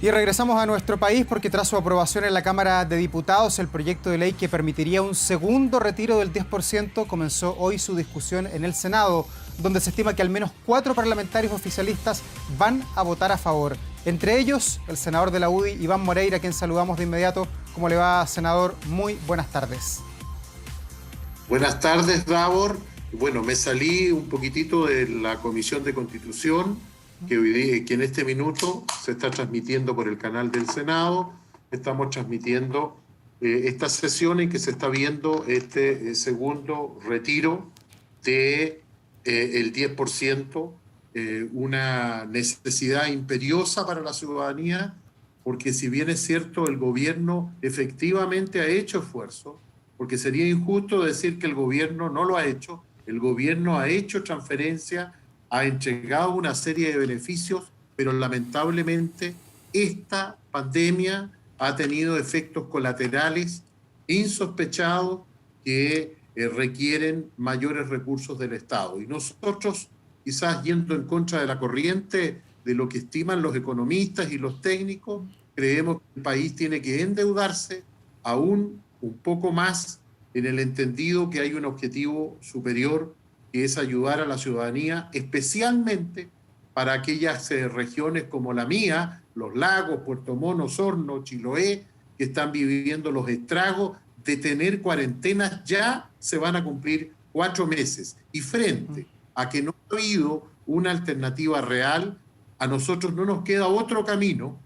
Y regresamos a nuestro país porque tras su aprobación en la Cámara de Diputados, el proyecto de ley que permitiría un segundo retiro del 10% comenzó hoy su discusión en el Senado, donde se estima que al menos 4 parlamentarios oficialistas van a votar a favor. Entre ellos, el senador de la UDI, Iván Moreira, a quien saludamos de inmediato. ¿Cómo le va, senador? Muy buenas tardes. Buenas tardes, Davor. Bueno, me salí un poquitito de la Comisión de Constitución, que en este minuto se está transmitiendo por el canal del Senado. Estamos transmitiendo esta sesión en que se está viendo este segundo retiro de el 10%, una necesidad imperiosa para la ciudadanía, porque si bien es cierto, el gobierno efectivamente ha hecho esfuerzo, porque sería injusto decir que el gobierno no lo ha hecho. El gobierno ha hecho transferencia, ha entregado una serie de beneficios, pero lamentablemente esta pandemia ha tenido efectos colaterales insospechados que requieren mayores recursos del Estado. Y nosotros, quizás yendo en contra de la corriente de lo que estiman los economistas y los técnicos, creemos que el país tiene que endeudarse aún un poco más, en el entendido que hay un objetivo superior, que es ayudar a la ciudadanía, especialmente para aquellas regiones como la mía, Los Lagos, Puerto Montt, Osorno, Chiloé, que están viviendo los estragos de tener cuarentenas. Ya se van a cumplir 4 meses. Y frente a que no ha habido una alternativa real, a nosotros no nos queda otro camino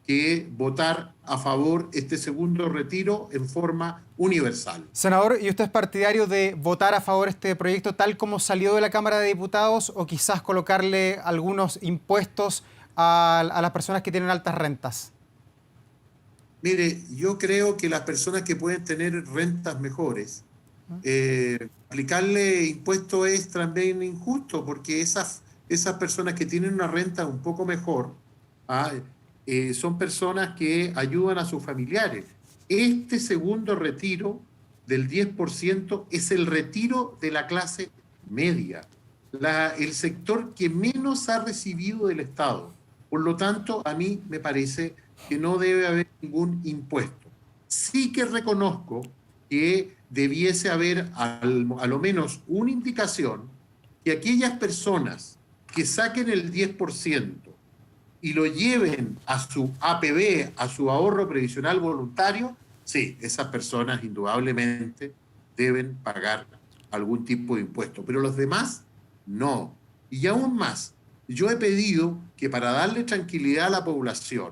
que votar a favor este segundo retiro en forma universal. Senador, ¿y usted es partidario de votar a favor este proyecto tal como salió de la Cámara de Diputados o quizás colocarle algunos impuestos a las personas que tienen altas rentas? Mire, yo creo que las personas que pueden tener rentas mejores, aplicarle impuesto es también injusto, porque esas personas que tienen una renta un poco mejor, son personas que ayudan a sus familiares. Este segundo retiro del 10% es el retiro de la clase media, el sector que menos ha recibido del Estado. Por lo tanto, a mí me parece que no debe haber ningún impuesto. Sí que reconozco que debiese haber a lo menos una indicación que aquellas personas que saquen el 10% y lo lleven a su APB, a su ahorro previsional voluntario, sí, esas personas indudablemente deben pagar algún tipo de impuesto, pero los demás no. Y aún más, yo he pedido que, para darle tranquilidad a la población,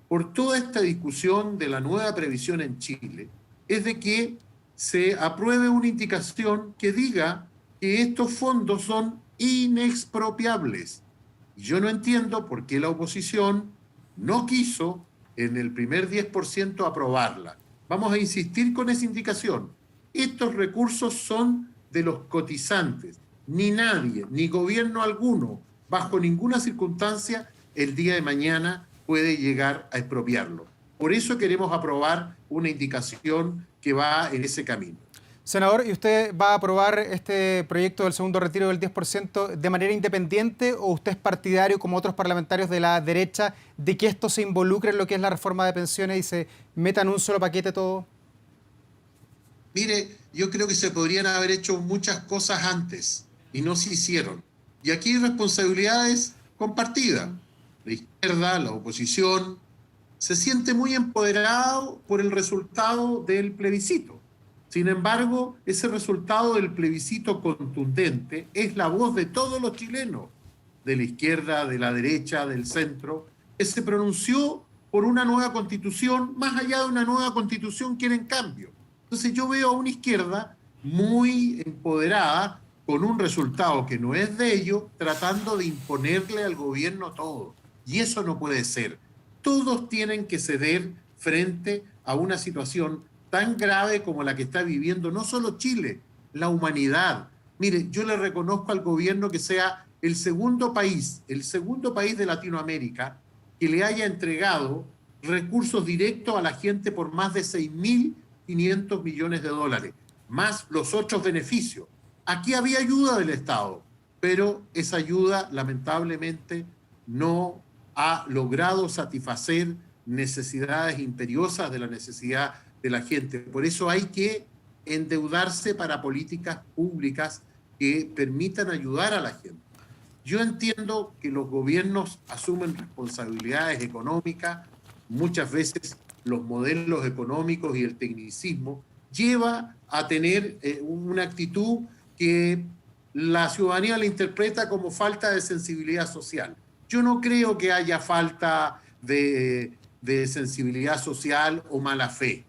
por toda esta discusión de la nueva previsión en Chile, es de que se apruebe una indicación que diga que estos fondos son inexpropiables. Yo no entiendo por qué la oposición no quiso en el primer 10% aprobarla. Vamos a insistir con esa indicación. Estos recursos son de los cotizantes. Ni nadie, ni gobierno alguno, bajo ninguna circunstancia, el día de mañana puede llegar a expropiarlo. Por eso queremos aprobar una indicación que va en ese camino. Senador, ¿y usted va a aprobar este proyecto del segundo retiro del 10% de manera independiente o usted es partidario, como otros parlamentarios de la derecha, de que esto se involucre en lo que es la reforma de pensiones y se meta en un solo paquete todo? Mire, yo creo que se podrían haber hecho muchas cosas antes y no se hicieron. Y aquí hay responsabilidades compartidas. La izquierda, la oposición, se siente muy empoderado por el resultado del plebiscito. Sin embargo, ese resultado del plebiscito contundente es la voz de todos los chilenos, de la izquierda, de la derecha, del centro, que se pronunció por una nueva constitución. Más allá de una nueva constitución, quieren cambio. Entonces yo veo a una izquierda muy empoderada, con un resultado que no es de ellos, tratando de imponerle al gobierno todo. Y eso no puede ser. Todos tienen que ceder frente a una situación tan grave como la que está viviendo no solo Chile, la humanidad. Mire, yo le reconozco al gobierno que sea el segundo país de Latinoamérica que le haya entregado recursos directos a la gente por más de 6.500 millones de dólares, más los otros beneficios. Aquí había ayuda del Estado, pero esa ayuda lamentablemente no ha logrado satisfacer necesidades imperiosas de la necesidad de la gente. Por eso hay que endeudarse para políticas públicas que permitan ayudar a la gente. Yo entiendo que los gobiernos asumen responsabilidades económicas, muchas veces los modelos económicos y el tecnicismo lleva a tener una actitud que la ciudadanía la interpreta como falta de sensibilidad social. Yo no creo que haya falta de sensibilidad social o mala fe.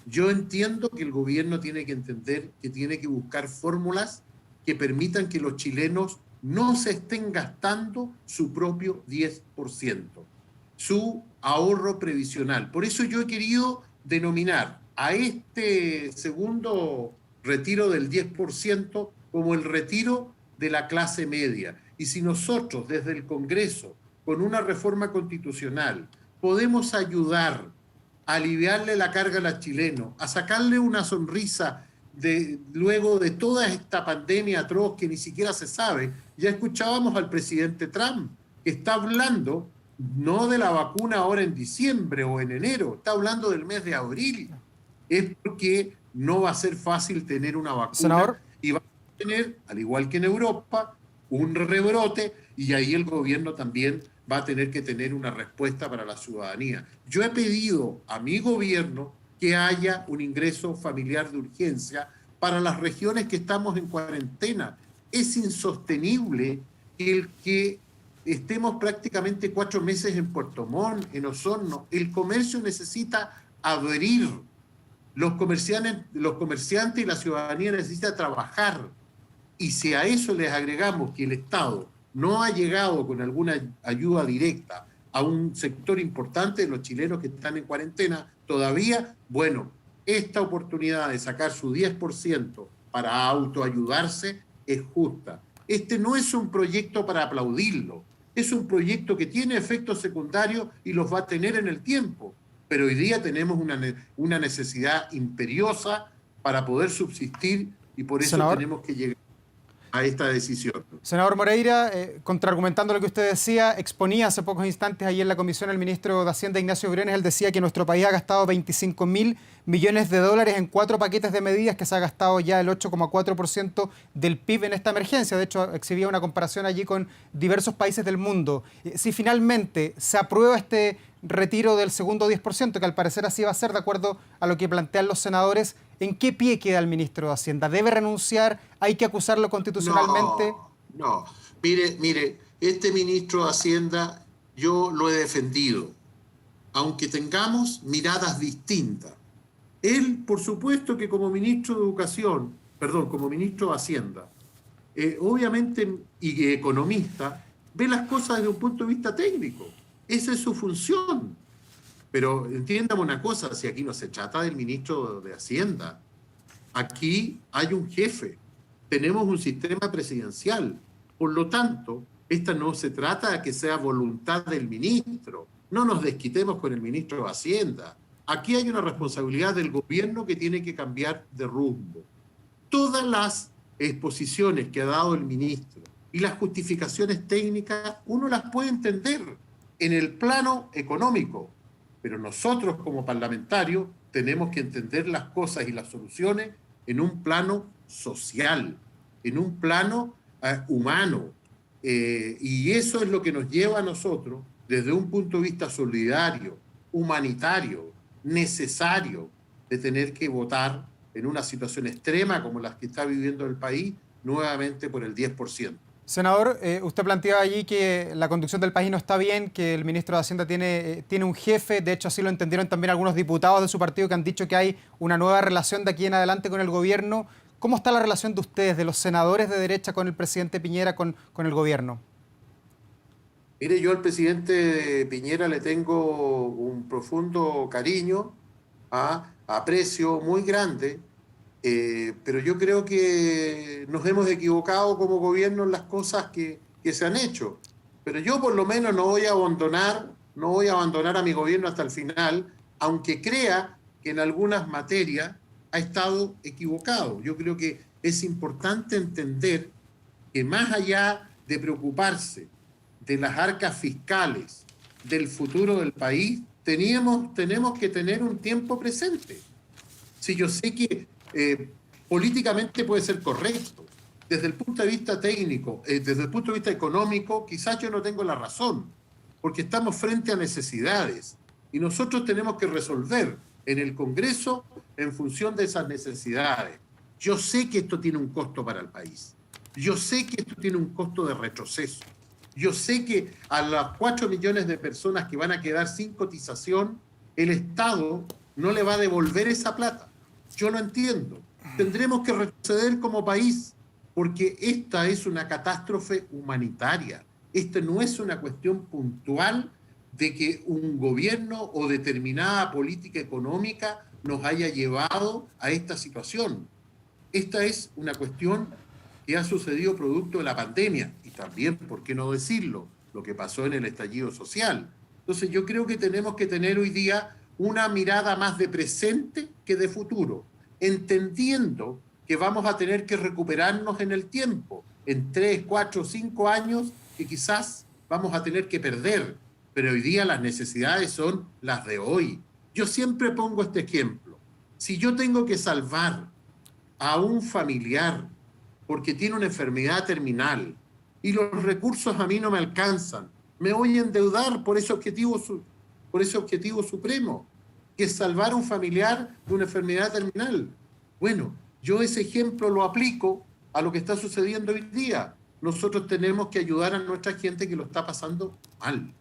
Yo entiendo que el gobierno tiene que entender que tiene que buscar fórmulas que permitan que los chilenos no se estén gastando su propio 10%, su ahorro previsional. Por eso yo he querido denominar a este segundo retiro del 10% como el retiro de la clase media. Y si nosotros desde el Congreso, con una reforma constitucional, podemos ayudar a aliviarle la carga a los chilenos, a sacarle una sonrisa luego de toda esta pandemia atroz que ni siquiera se sabe. Ya escuchábamos al presidente Trump, que está hablando no de la vacuna ahora en diciembre o en enero, está hablando del mes de abril. Es porque no va a ser fácil tener una vacuna. Senador. Y va a tener, al igual que en Europa, un rebrote, y ahí el gobierno también va a tener que tener una respuesta para la ciudadanía. Yo he pedido a mi gobierno que haya un ingreso familiar de urgencia para las regiones que estamos en cuarentena. Es insostenible el que estemos prácticamente 4 meses en Puerto Montt, en Osorno. El comercio necesita abrir. Los comerciantes y la ciudadanía necesitan trabajar. Y si a eso les agregamos que el Estado no ha llegado con alguna ayuda directa a un sector importante de los chilenos que están en cuarentena, todavía, bueno, esta oportunidad de sacar su 10% para autoayudarse es justa. Este no es un proyecto para aplaudirlo, es un proyecto que tiene efectos secundarios y los va a tener en el tiempo. Pero hoy día tenemos una necesidad imperiosa para poder subsistir y por eso Senador, tenemos que llegar a esta decisión. Senador Moreira, contraargumentando lo que usted decía, exponía hace pocos instantes ahí en la comisión el ministro de Hacienda, Ignacio Briones. Él decía que nuestro país ha gastado 25.000 millones de dólares en 4 paquetes de medidas, que se ha gastado ya el 8,4% del PIB en esta emergencia. De hecho, exhibía una comparación allí con diversos países del mundo. Si finalmente se aprueba este retiro del segundo 10%, que al parecer así va a ser de acuerdo a lo que plantean los senadores, ¿en qué pie queda el ministro de Hacienda? ¿Debe renunciar? ¿Hay que acusarlo constitucionalmente? No. Mire, este ministro de Hacienda yo lo he defendido, aunque tengamos miradas distintas. Él, por supuesto que como ministro de Educación, como ministro de Hacienda, obviamente, y economista, ve las cosas desde un punto de vista técnico. Esa es su función. Pero entiéndame una cosa, si aquí no se trata del ministro de Hacienda, aquí hay un jefe, tenemos un sistema presidencial. Por lo tanto, esta no se trata de que sea voluntad del ministro. No nos desquitemos con el ministro de Hacienda. Aquí hay una responsabilidad del gobierno que tiene que cambiar de rumbo. Todas las exposiciones que ha dado el ministro y las justificaciones técnicas, uno las puede entender en el plano económico, pero nosotros como parlamentarios tenemos que entender las cosas y las soluciones en un plano social, en un plano humano. Y eso es lo que nos lleva a nosotros, desde un punto de vista solidario, humanitario, necesario, de tener que votar en una situación extrema como la que está viviendo el país, nuevamente por el 10%. Senador, usted planteaba allí que la conducción del país no está bien, que el ministro de Hacienda tiene un jefe. De hecho, así lo entendieron también algunos diputados de su partido que han dicho que hay una nueva relación de aquí en adelante con el gobierno. ¿Cómo está la relación de ustedes, de los senadores de derecha, con el presidente Piñera, con el gobierno? Mire, yo al presidente Piñera le tengo un profundo cariño, aprecio muy grande, pero yo creo que nos hemos equivocado como gobierno en las cosas que se han hecho. Pero yo por lo menos no voy a abandonar a mi gobierno hasta el final, aunque crea que en algunas materias ha estado equivocado. Yo creo que es importante entender que más allá de preocuparse de las arcas fiscales, del futuro del país, tenemos que tener un tiempo presente. Si yo sé que políticamente puede ser correcto, desde el punto de vista técnico, desde el punto de vista económico, quizás yo no tengo la razón, porque estamos frente a necesidades y nosotros tenemos que resolver en el Congreso en función de esas necesidades. Yo sé que esto tiene un costo para el país. Yo sé que esto tiene un costo de retroceso. Yo sé que a las 4 millones de personas que van a quedar sin cotización, el Estado no le va a devolver esa plata. Yo no entiendo. Tendremos que retroceder como país, porque esta es una catástrofe humanitaria. Esta no es una cuestión puntual de que un gobierno o determinada política económica nos haya llevado a esta situación. Esta es una cuestión que ha sucedido producto de la pandemia y también, ¿por qué no decirlo?, lo que pasó en el estallido social. Entonces yo creo que tenemos que tener hoy día una mirada más de presente que de futuro, entendiendo que vamos a tener que recuperarnos en el tiempo, en 3, 4, 5 años que quizás vamos a tener que perder, pero hoy día las necesidades son las de hoy. Yo siempre pongo este ejemplo. Si yo tengo que salvar a un familiar porque tiene una enfermedad terminal y los recursos a mí no me alcanzan, me voy a endeudar por ese objetivo supremo, que es salvar a un familiar de una enfermedad terminal. Bueno, yo ese ejemplo lo aplico a lo que está sucediendo hoy día. Nosotros tenemos que ayudar a nuestra gente que lo está pasando mal.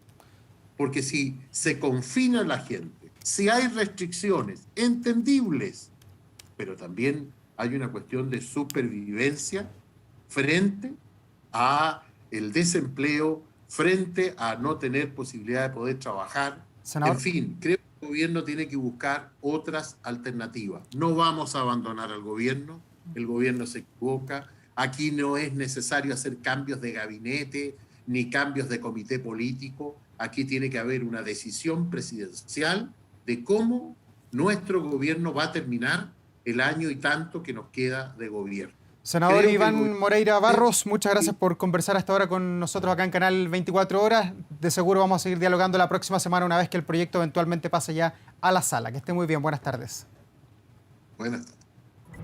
Porque si se confina la gente, si hay restricciones entendibles, pero también hay una cuestión de supervivencia frente a el desempleo, frente a no tener posibilidad de poder trabajar. Senador. En fin, creo que el gobierno tiene que buscar otras alternativas. No vamos a abandonar al gobierno, el gobierno se equivoca. Aquí no es necesario hacer cambios de gabinete ni cambios de comité político. Aquí tiene que haber una decisión presidencial de cómo nuestro gobierno va a terminar el año y tanto que nos queda de gobierno. Senador Iván Moreira Barros, muchas gracias por conversar hasta ahora con nosotros acá en Canal 24 Horas. De seguro vamos a seguir dialogando la próxima semana una vez que el proyecto eventualmente pase ya a la sala. Que esté muy bien. Buenas tardes. Buenas tardes.